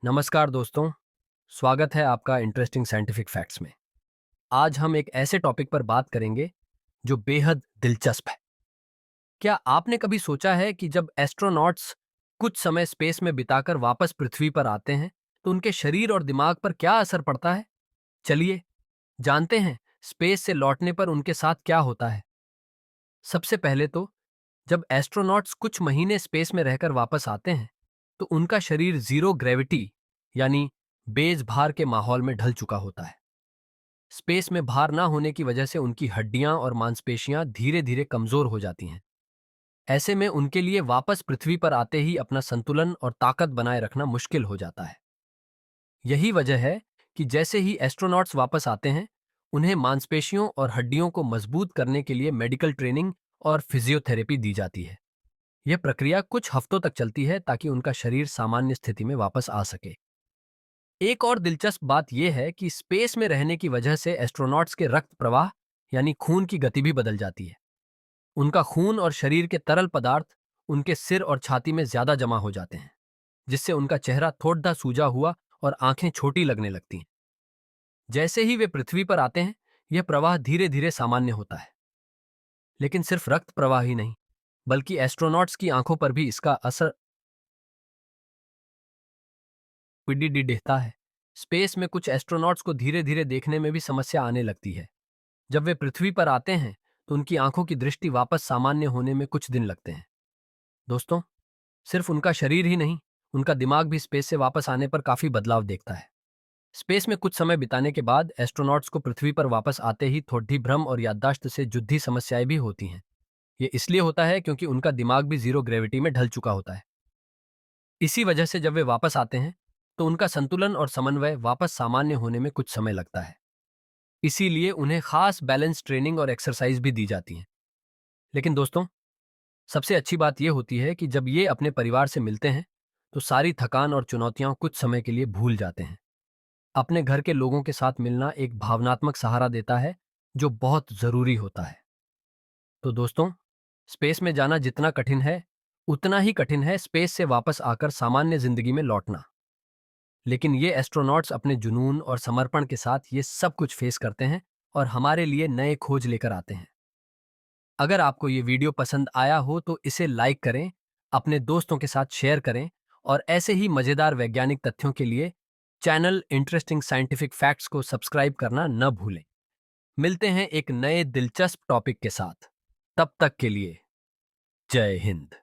नमस्कार दोस्तों, स्वागत है आपका इंटरेस्टिंग साइंटिफिक फैक्ट्स में। आज हम एक ऐसे टॉपिक पर बात करेंगे जो बेहद दिलचस्प है। क्या आपने कभी सोचा है कि जब एस्ट्रोनॉट्स कुछ समय स्पेस में बिताकर वापस पृथ्वी पर आते हैं, तो उनके शरीर और दिमाग पर क्या असर पड़ता है? चलिए, जानते हैं स्पेस से लौटने पर उनके साथ क्या होता है। सबसे पहले तो जब एस्ट्रोनॉट्स कुछ महीने स्पेस में रहकर वापस आते हैं, तो उनका शरीर जीरो ग्रेविटी यानी बेज भार के माहौल में ढल चुका होता है। स्पेस में भार ना होने की वजह से उनकी हड्डियां और मांसपेशियां धीरे धीरे कमजोर हो जाती हैं। ऐसे में उनके लिए वापस पृथ्वी पर आते ही अपना संतुलन और ताकत बनाए रखना मुश्किल हो जाता है। यही वजह है कि जैसे ही एस्ट्रोनॉट्स वापस आते हैं, उन्हें मांसपेशियों और हड्डियों को मजबूत करने के लिए मेडिकल ट्रेनिंग और फिजियोथेरेपी दी जाती है। यह प्रक्रिया कुछ हफ्तों तक चलती है ताकि उनका शरीर सामान्य स्थिति में वापस आ सके। एक और दिलचस्प बात यह है कि स्पेस में रहने की वजह से एस्ट्रोनॉट्स के रक्त प्रवाह यानी खून की गति भी बदल जाती है। उनका खून और शरीर के तरल पदार्थ उनके सिर और छाती में ज्यादा जमा हो जाते हैं, जिससे उनका चेहरा थोड़ा सूजा हुआ और आंखें छोटी लगने लगती हैं। जैसे ही वे पृथ्वी पर आते हैं, यह प्रवाह धीरे धीरे सामान्य होता है। लेकिन सिर्फ रक्त प्रवाह ही नहीं, बल्कि एस्ट्रोनॉट्स की आंखों पर भी इसका असर दिखता है। स्पेस में कुछ एस्ट्रोनॉट्स को धीरे धीरे देखने में भी समस्या आने लगती है। जब वे पृथ्वी पर आते हैं, तो उनकी आंखों की दृष्टि वापस सामान्य होने में कुछ दिन लगते हैं। दोस्तों, सिर्फ उनका शरीर ही नहीं, उनका दिमाग भी स्पेस से वापस आने पर काफी बदलाव देखता है। स्पेस में कुछ समय बिताने के बाद एस्ट्रोनॉट्स को पृथ्वी पर वापस आते ही थोड़ी भ्रम और याददाश्त से जुद्धी समस्याएं भी होती हैं। ये इसलिए होता है क्योंकि उनका दिमाग भी जीरो ग्रेविटी में ढल चुका होता है। इसी वजह से जब वे वापस आते हैं, तो उनका संतुलन और समन्वय वापस सामान्य होने में कुछ समय लगता है। इसीलिए उन्हें खास बैलेंस ट्रेनिंग और एक्सरसाइज भी दी जाती है। लेकिन दोस्तों, सबसे अच्छी बात यह होती है कि जब ये अपने परिवार से मिलते हैं, तो सारी थकान और चुनौतियां कुछ समय के लिए भूल जाते हैं। अपने घर के लोगों के साथ मिलना एक भावनात्मक सहारा देता है, जो बहुत जरूरी होता है। तो दोस्तों, स्पेस में जाना जितना कठिन है, उतना ही कठिन है स्पेस से वापस आकर सामान्य जिंदगी में लौटना। लेकिन ये एस्ट्रोनॉट्स अपने जुनून और समर्पण के साथ ये सब कुछ फेस करते हैं और हमारे लिए नए खोज लेकर आते हैं। अगर आपको ये वीडियो पसंद आया हो तो इसे लाइक करें, अपने दोस्तों के साथ शेयर करें और ऐसे ही मजेदार वैज्ञानिक तथ्यों के लिए चैनल इंटरेस्टिंग साइंटिफिक फैक्ट्स को सब्सक्राइब करना न भूलें। मिलते हैं एक नए दिलचस्प टॉपिक के साथ। तब तक के लिए जय हिंद।